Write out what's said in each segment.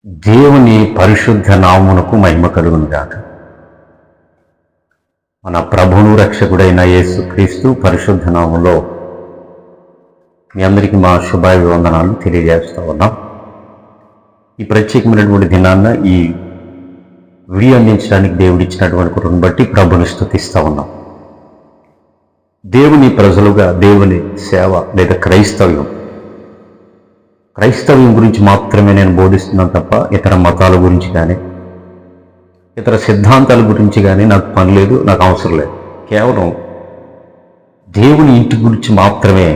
దేవుని పరిశుద్ధ నామమునకు మహిమ కలుగును గాక. మన ప్రభువును రక్షకుడైన యేసుక్రీస్తు పరిశుద్ధ నామములో మీ అందరికీ మా శుభాభివందనాలు తెలియజేస్తూ ఉన్నాం. ఈ ప్రత్యేకమైనటువంటి దినాన్న ఈ వీడియో అందించడానికి దేవుడిచ్చినటువంటి కృపను బట్టి ప్రభుని స్తుతిస్తూ ఉన్నాం. దేవుని ప్రజలుగా దేవుని సేవ లేదా క్రైస్తవ్యం గురించి మాత్రమే నేను బోధిస్తున్నాను తప్ప ఇతర మతాల గురించి కానీ ఇతర సిద్ధాంతాల గురించి కానీ నాకు పని లేదు, నాకు అవసరం లేదు. కేవలం దేవుని ఇంటి గురించి మాత్రమే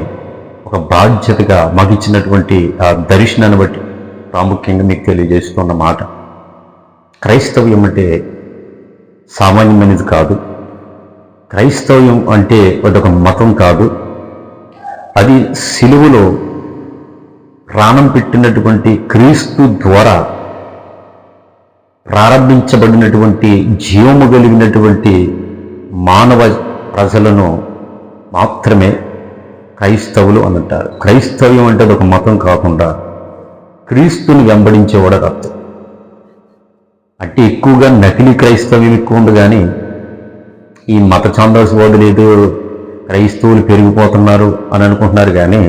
ఒక బాధ్యతగా మాకు ఇచ్చినటువంటి ఆ దర్శనాన్ని బట్టి ప్రాముఖ్యంగా మీకు తెలియజేస్తున్న మాట. క్రైస్తవ్యం అంటే సామాన్యమైనది కాదు. క్రైస్తవ్యం అంటే అదొక మతం కాదు. అది సిలువలో ప్రాణం పెట్టినటువంటి క్రీస్తు ద్వారా ప్రారంభించబడినటువంటి జీవము కలిగినటువంటి మానవ ప్రజలను మాత్రమే క్రైస్తవులు అని అంటారు. క్రైస్తవ్యం అంటే అది ఒక మతం కాకుండా క్రీస్తుని వెంబడించేవాడు అర్థం. అంటే ఎక్కువగా నకిలీ క్రైస్తవ్యం ఎక్కువ ఉంది, కానీ ఈ మత ఛాందస్వాదులు ఏదో క్రైస్తవులు పెరిగిపోతున్నారు అని అనుకుంటున్నారు, కానీ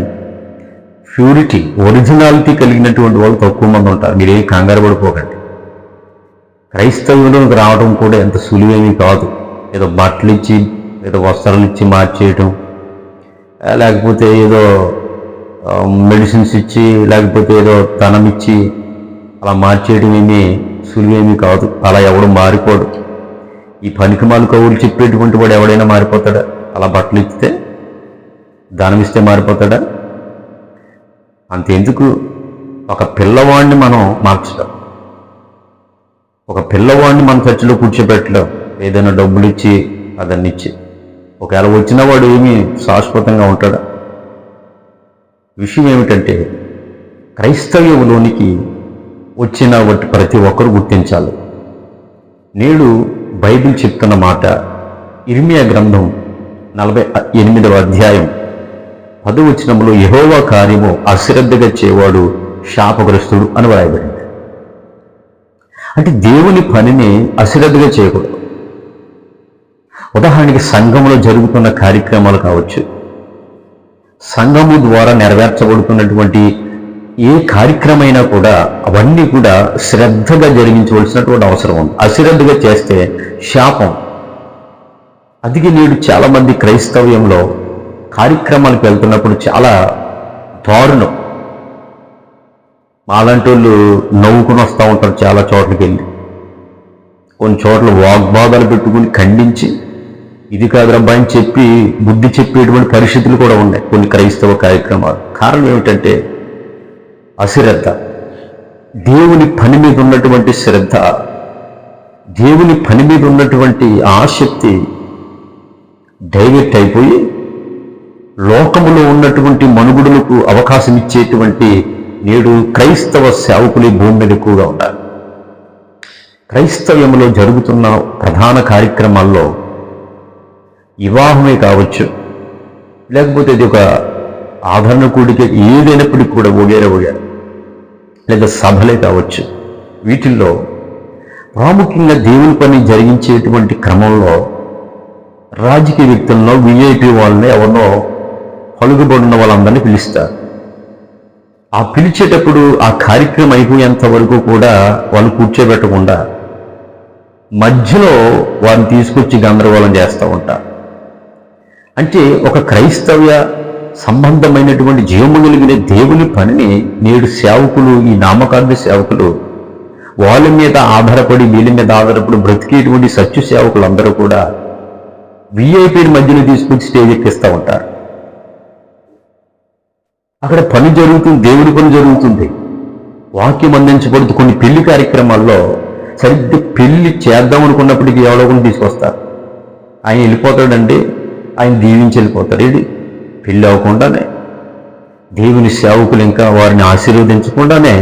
ప్యూరిటీ ఒరిజినాలిటీ కలిగినటువంటి వాళ్ళు తక్కువ మంది ఉంటారు. మీరేం కంగారు పడిపోకండి. క్రైస్తవ్యంలోకి రావడం కూడా ఎంత సులువేమీ కాదు. ఏదో బట్టలు ఇచ్చి ఏదో వస్త్రాలు ఇచ్చి మార్చేయటం, లేకపోతే ఏదో మెడిసిన్స్ ఇచ్చి లేకపోతే ఏదో ధనం ఇచ్చి అలా మార్చేయడం ఏమీ సులువేమీ కాదు. అలా ఎవడు మారిపోడు. ఈ పనికిమాల కవులు చెప్పేటువంటి వాడు ఎవడైనా మారిపోతాడా? అలా బట్టలు ఇస్తే ధనం ఇస్తే మారిపోతాడా? అంతెందుకు, ఒక పిల్లవాడిని మనం మార్చడం, ఒక పిల్లవాడిని మన చర్చిలో కూర్చోబెట్టడం, ఏదైనా డబ్బులు ఇచ్చి అదన్నీ ఇచ్చి ఒకవేళ వచ్చిన వాడు ఏమీ శాశ్వతంగా ఉంటాడా? విషయం ఏమిటంటే క్రైస్తవ్యంలోనికి వచ్చిన ప్రతి ఒక్కరు గుర్తించాలి. నేడు బైబిల్ చెప్తున్న మాట ఇర్మియా గ్రంథం 48వ అధ్యాయం 10వ వచనంలో యెహోవా కార్యము అశ్రద్ధగా చేవాడు శాపగ్రస్తుడు అని వ్రాయబడింది. అంటే దేవుని పనిని అశ్రద్ధగా చేయకూడదు. ఉదాహరణకి సంఘంలో జరుగుతున్న కార్యక్రమాలు కావచ్చు, సంఘము ద్వారా నెరవేర్చబడుతున్నటువంటి ఏ కార్యక్రమైనా కూడా అవన్నీ కూడా శ్రద్ధగా జరిగించవలసినటువంటి అవసరం ఉంది. అశ్రద్ధగా చేస్తే శాపం. అందుకే నేడు చాలామంది క్రైస్తవ్యంలో కార్యక్రమాలకు వెళ్తున్నప్పుడు చాలా దారుణం. మాలాంటి వాళ్ళు నవ్వుకుని వస్తూ ఉంటారు. చాలా చోట్లకి వెళ్ళి కొన్ని చోట్ల వాగ్వాదాలు పెట్టుకుని ఖండించి ఇది కాదు రబ్బాయి అని చెప్పి బుద్ధి చెప్పేటువంటి పరిస్థితులు కూడా ఉన్నాయి కొన్ని క్రైస్తవ కార్యక్రమాలు. కారణం ఏమిటంటే అశ్రద్ధ. దేవుని పని మీద ఉన్నటువంటి శ్రద్ధ, దేవుని పని మీద ఉన్నటువంటి ఆసక్తి డైవర్ట్ అయిపోయి లోకములో ఉన్నటువంటి మనుగుడులకు అవకాశం ఇచ్చేటువంటి నేడు క్రైస్తవ సేవకులు భూమి మీద ఎక్కువగా ఉన్నారు. క్రైస్తవ్యంలో జరుగుతున్న ప్రధాన కార్యక్రమాల్లో వివాహమే కావచ్చు, లేకపోతే ఇది ఒక ఆదరణ కూడిక ఏదైనప్పటికీ కూడా ఒగేర లేదా సభలే కావచ్చు, వీటిల్లో ప్రాముఖ్యంగా దేవుని పని జరిగించేటువంటి క్రమంలో రాజకీయ వ్యక్తుల్లో విఐపి వాళ్ళని ఎవరినో పలుకుబడిన వాళ్ళందరినీ పిలుస్తారు. ఆ పిలిచేటప్పుడు ఆ కార్యక్రమం అయిపోయేంత వరకు కూడా వాళ్ళు కూర్చోబెట్టకుండా మధ్యలో వారిని తీసుకొచ్చి గందరగోళం చేస్తూ ఉంటారు. అంటే ఒక క్రైస్తవ్య సంబంధమైనటువంటి జీవము కలిగిన దేవుని పనిని నేడు సేవకులు, ఈ నామకార్థ సేవకులు, వాళ్ళ మీద ఆధారపడి వీళ్ళ మీద ఆధారపడి బ్రతికేటువంటి సత్య సేవకులు అందరూ కూడా విఐపీని మధ్యలో తీసుకొచ్చి స్టేజ్ ఎక్కిస్తూ ఉంటారు. అక్కడ పని జరుగుతుంది, దేవుడి పని జరుగుతుంది, వాక్యం అందించబడుతుంది. కొన్ని పెళ్లి కార్యక్రమాల్లో సరిగ్గా పెళ్లి చేద్దాం అనుకున్నప్పటికీ ఎవరో కొన్ని తీసుకొస్తారు. ఆయన వెళ్ళిపోతాడండి, ఆయన దీవించి వెళ్ళిపోతాడు. ఇది పెళ్ళి అవ్వకుండానే దేవుని సేవకులు ఇంకా వారిని ఆశీర్వదించకుండానే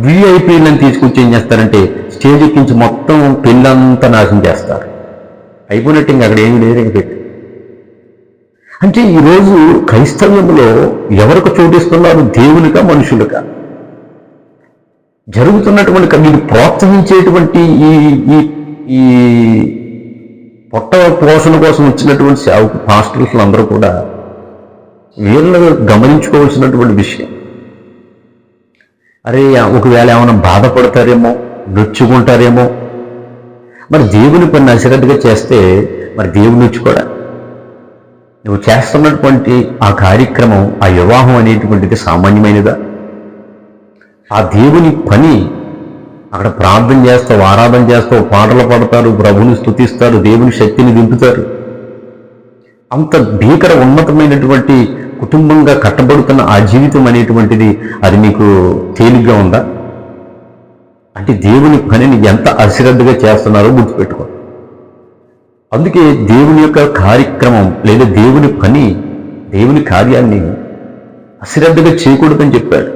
విఐపీలను తీసుకొచ్చి ఏం చేస్తారంటే స్టేజ్ ఎక్కించి మొత్తం పెళ్ళంతా నాశనం చేస్తారు. అయిపోయినట్టు ఇంకా అక్కడ ఏమీ లేదు పెట్టి. అంటే ఈరోజు క్రైస్తవ్యంలో ఎవరికి చోటిస్తున్నారు? దేవునికా మనుషులుగా? జరుగుతున్నటువంటి మీరు ప్రోత్సహించేటువంటి ఈ ఈ ఈ పొట్ట పోషణ కోసం వచ్చినటువంటి సేవకు పాస్టర్లు అందరూ కూడా వీళ్ళు గమనించుకోవాల్సినటువంటి విషయం. అరే ఒకవేళ ఏమైనా బాధపడతారేమో, నొచ్చుకుంటారేమో, మరి దేవుని పని అశ్రద్ధగా చేస్తే మరి దేవుని నొచ్చుకోడా? నువ్వు చేస్తున్నటువంటి ఆ కార్యక్రమం, ఆ వివాహం అనేటువంటిది సామాన్యమైనదా? ఆ దేవుని పని, అక్కడ ప్రార్థన చేస్తావు, ఆరాధన చేస్తావు, పాటలు పాడతారు, ప్రభుని స్తుతిస్తారు, దేవుని శక్తిని దింపుతారు. అంత భీకర ఉన్నతమైనటువంటి కుటుంబంగా కట్టబడుతున్న ఆ జీవితం అనేటువంటిది అది మీకు తేలిగ్గా ఉందా? అంటే దేవుని పనిని ఎంత అశ్రద్ధగా చేస్తున్నారో గుర్తుపెట్టుకో. అందుకే దేవుని యొక్క కార్యక్రమం లేదా దేవుని పని, దేవుని కార్యాన్ని అశ్రద్ధగా చేయకూడదని చెప్పాడు.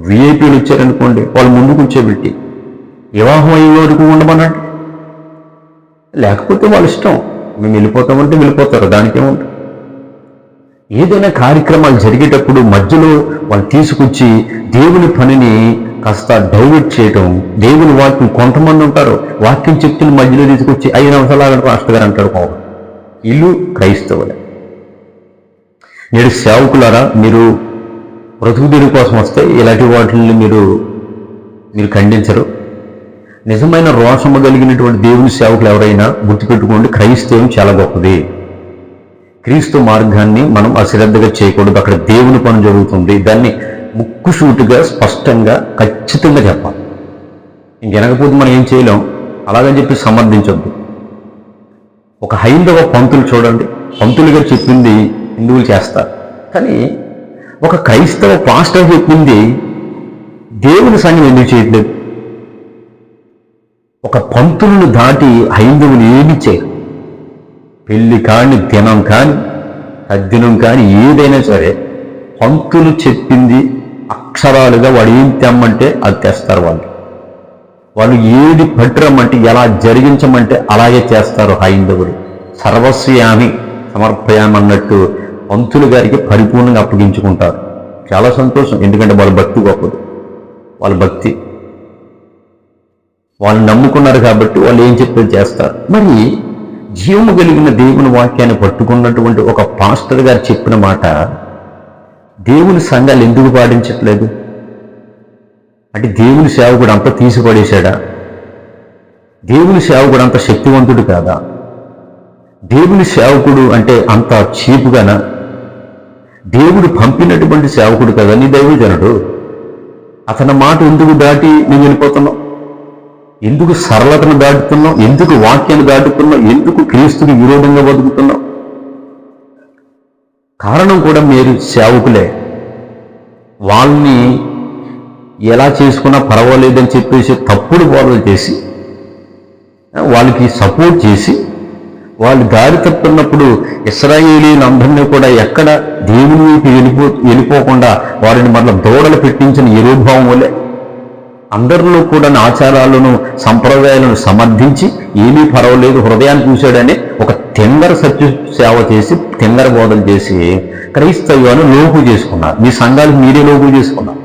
విఐపీలు వచ్చారనుకోండి, వాళ్ళు ముందు కూర్చోబెట్టి వివాహం అయ్యే వరకు ఉండమన్నాడు. లేకపోతే వాళ్ళ ఇష్టం, మేము వెళ్ళిపోతామంటే వెళ్ళిపోతారు, దానికేముంటుంది. ఏదైనా కార్యక్రమాలు జరిగేటప్పుడు మధ్యలో వాళ్ళు తీసుకొచ్చి దేవుని పనిని కాస్త డైవర్ట్ చేయటం, దేవుని వాక్యం, కొంతమంది ఉంటారు వాక్యం చెప్తున్న మధ్యలో తీసుకొచ్చి 5 నిమిషాలు ఆగండి పాస్టర్ గారు అంటారు. ఇల్లు క్రైస్తవులే. నేడు సేవకులారా, మీరు బ్రతుకు తెరువు కోసం వస్తే ఇలాంటి వాటిని మీరు ఖండించరు. నిజమైన రోషము కలిగినటువంటి దేవుని సేవకులు ఎవరైనా గుర్తుపెట్టుకోండి, క్రైస్తవం చాలా గొప్పది. క్రీస్తు మార్గాన్ని మనం అశ్రద్ధగా చేయకూడదు. అక్కడ దేవుని పని జరుగుతుంది. దాన్ని ముక్కుసూటిగా, స్పష్టంగా, ఖచ్చితంగా చెప్పాలి. ఇంకెనకపోతే మనం ఏం చేయలేం. అలాగని చెప్పి సమర్థించొద్దు. ఒక హైందవ పంతులు చూడండి, పంతులు గారు చెప్పింది హిందువులు చేస్తారు, కానీ ఒక క్రైస్తవ పాస్టర్ చెప్పింది దేవుని సంఘం ఎందుకు చేయట్లేదు? ఒక పంతులను దాటి హైందవులు ఏమి చేయరు. పెళ్లి కాని, దినం కాని, తద్దినం కాని, ఏదైనా సరే పంతులు చెప్పింది అక్షరాలుగా వాడు ఏం తెమ్మంటే అది తెస్తారు. వాళ్ళు ఏది పట్టురమ్మంటే, ఎలా జరిగించమంటే అలాగే చేస్తారు. హైందవులు సర్వస్యామి సమర్పయామి అన్నట్టు పంతులు గారికి పరిపూర్ణంగా అప్పగించుకుంటారు. చాలా సంతోషం, ఎందుకంటే వాళ్ళ భక్తి గొప్పది. వాళ్ళ భక్తి, వాళ్ళు నమ్ముకున్నారు కాబట్టి వాళ్ళు ఏం చెప్పేది చేస్తారు. మరి జీవము కలిగిన దేవుని వాక్యాన్ని పట్టుకున్నటువంటి ఒక పాస్టర్ గారు చెప్పిన మాట దేవుని సంఘాలు ఎందుకు పాటించట్లేదు? అంటే దేవుని సేవకుడు అంత తీసిపడేశాడా? దేవుని సేవకుడు అంత శక్తివంతుడు కాదా? దేవుని సేవకుడు అంటే అంత చీపుగానా? దేవుడు పంపినటువంటి సేవకుడు కదా నీ దైవజనుడు. అతని మాట ఎందుకు దాటి నువ్వు వెళ్ళిపోతున్నావు? ఎందుకు సరళతను దాటుతున్నావు? ఎందుకు వాక్యాన్ని దాటుతున్నావు? ఎందుకు క్రీస్తుకి విరోధంగా బతుకుతున్నావు? కారణం కూడా మీరు సేవకులే. వాళ్ళని ఎలా చేసుకున్నా పర్వాలేదని చెప్పేసి తప్పుడు బోధలు చేసి, వాళ్ళకి సపోర్ట్ చేసి, వాళ్ళు దారి తప్పుతున్నప్పుడు ఇశ్రాయేలీలందరినీ కూడా ఎక్కడ దేవుని వైపు వెళ్ళిపోకుండా వారిని మరలా దూడలు పెట్టించిన యెరోబాము వలె అందరిలో కూడా ఆచారాలను, సంప్రదాయాలను సమర్థించి ఏమీ పర్వాలేదు, హృదయాన్ని చూశాడని ఒక తెంగర సత్య సేవ చేసి, తెంగర బోధలు చేసి క్రైస్తవ్యాన్ని లోపు చేసుకున్నారు. మీ సంఘాలకు మీరే లోపు చేసుకున్నారు.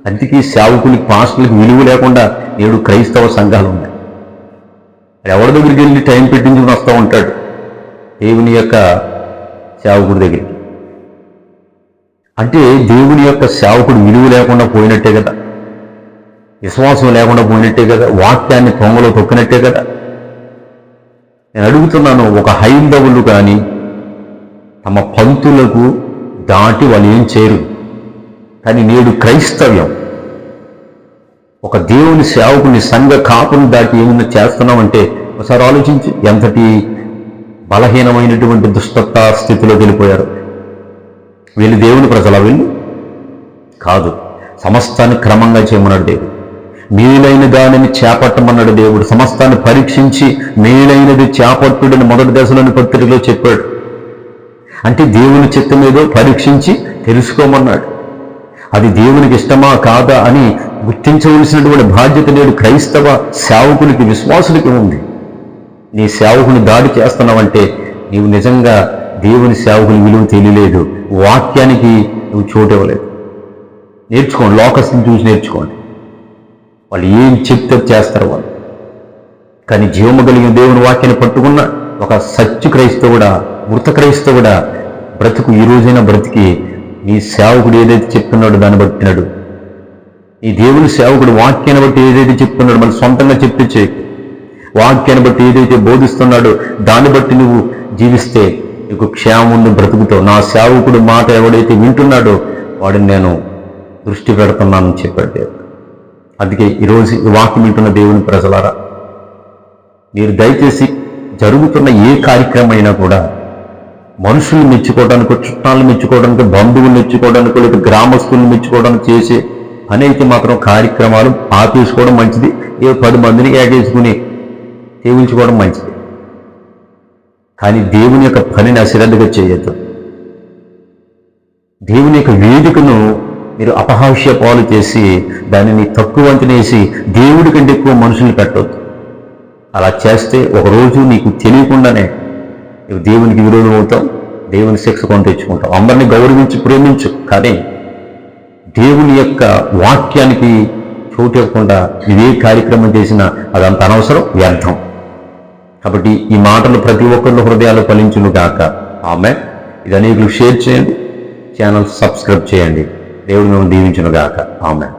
అందుకే సేవకులకి, పాస్టర్లకు విలువ లేకుండా నేడు క్రైస్తవ సంఘాలు ఉన్నాయి. ఎవరి దగ్గరికి వెళ్ళి టైం పెట్టించుకుని వస్తూ ఉంటాడు దేవుని యొక్క సేవకుడి దగ్గరికి. అంటే దేవుని యొక్క సేవకుడు విలువ లేకుండా పోయినట్టే కదా, విశ్వాసం లేకుండా పోయినట్టే కదా, వాక్యాన్ని పొంగలో తొక్కినట్టే కదా. నేను అడుగుతున్నాను, ఒక హైందవులు కానీ తమ పంతులకు దాటి వాళ్ళు ఏం చేయరు. కానీ నేడు క్రైస్తవ్యం ఒక దేవుని సేవకుని, సంఘ కాపుని దాటి ఏమన్నా చేస్తున్నామంటే ఒకసారి ఆలోచించి, ఎంతటి బలహీనమైనటువంటి దుష్టత స్థితిలో వెళ్ళిపోయారు. వీళ్ళు దేవుని ప్రజల వీళ్ళు కాదు. సమస్తాన్ని క్రమంగా చేయమన్నాడు దేవుడు. మేలైన దానిని చేపట్టమన్నాడు దేవుడు. సమస్తాన్ని పరీక్షించి మేలైనది చేపట్టుడని మొదటి దశలోని పత్రికలో చెప్పాడు. అంటే దేవుని చిత్తం ఏదో పరీక్షించి తెలుసుకోమన్నాడు. అది దేవునికి ఇష్టమా కాదా అని గుర్తించవలసినటువంటి బాధ్యత నేడు క్రైస్తవ సేవకులకి, విశ్వాసులకి ఉంది. నీ సేవకుని దాడి చేస్తున్నావంటే నీవు నిజంగా దేవుని సేవకుని విలువ తెలియలేదు, వాక్యానికి నువ్వు చోటు ఇవ్వలేదు. నేర్చుకోండి, లోకస్ని చూసి నేర్చుకోండి. వాళ్ళు ఏం చెప్తే చేస్తారు వాళ్ళు. కానీ జీవము కలిగిన దేవుని వాక్యాన్ని పట్టుకున్న ఒక సత్య క్రైస్తవుడా, మృత క్రైస్తవుడా బ్రతుకు ఈ రోజైనా బ్రతికి నీ సేవకుడు ఏదైతే చెప్తున్నాడో దాన్ని బట్టినాడు. ఈ దేవుని సేవకుడు వాక్యాన్ని బట్టి ఏదైతే చెప్తున్నాడో మళ్ళీ సొంతంగా చెప్పించే వాక్యాన్ని బట్టి ఏదైతే బోధిస్తున్నాడో దాన్ని బట్టి నువ్వు జీవిస్తే నీకు క్షేమం బ్రతుకుతావు. నా సేవకుడు మాట ఎవడైతే వింటున్నాడో వాడిని నేను దృష్టి పెడుతున్నానని చెప్పాడు దేవుడు. అందుకే ఈరోజు ఈ వాక్యం వింటున్న దేవుని ప్రజలారా, మీరు దయచేసి జరుగుతున్న ఏ కార్యక్రమం అయినా కూడా మనుషుల్ని మెచ్చుకోవడానికి, చుట్టాలను మెచ్చుకోవడానికి, బంధువులు మెచ్చుకోవడానికి, లేదా గ్రామస్తులను మెచ్చుకోవడానికి చేసే పని అయితే మాత్రం కార్యక్రమాలు ఆపేసుకోవడం మంచిది. 10 మందిని ఏకేసుకుని తేవించుకోవడం మంచిది. కానీ దేవుని యొక్క పనిని అశ్రద్ధగా చేయొద్దు. దేవుని యొక్క వేదికను మీరు అపహాస్య పాలు చేసి దానిని తక్కువ అంచనేసి దేవుడి కంటే ఎక్కువ మనుషుల్ని పెట్టవద్దు. అలా చేస్తే ఒకరోజు నీకు తెలియకుండానే నువ్వు దేవునికి విరోధం అవుతావు, దేవుని శిక్ష కొని తెచ్చుకుంటావు. అందరినీ గౌరవించి ప్రేమించు, కానీ దేవుని యొక్క వాక్యానికి చోటు ఇవ్వకుండా ఇదే కార్యక్రమం చేసినా అదంత అనవసరం, వ్యర్థం. కాబట్టి ఈ మాటలు ప్రతి ఒక్కరిలో హృదయాలు ఫలించును గాక. ఆమేన్. ఇది అనేకులు షేర్ చేయండి, ఛానల్ సబ్స్క్రైబ్ చేయండి. దేవుడు మిమ్మల్ని దీవించును గాక. ఆమేన్.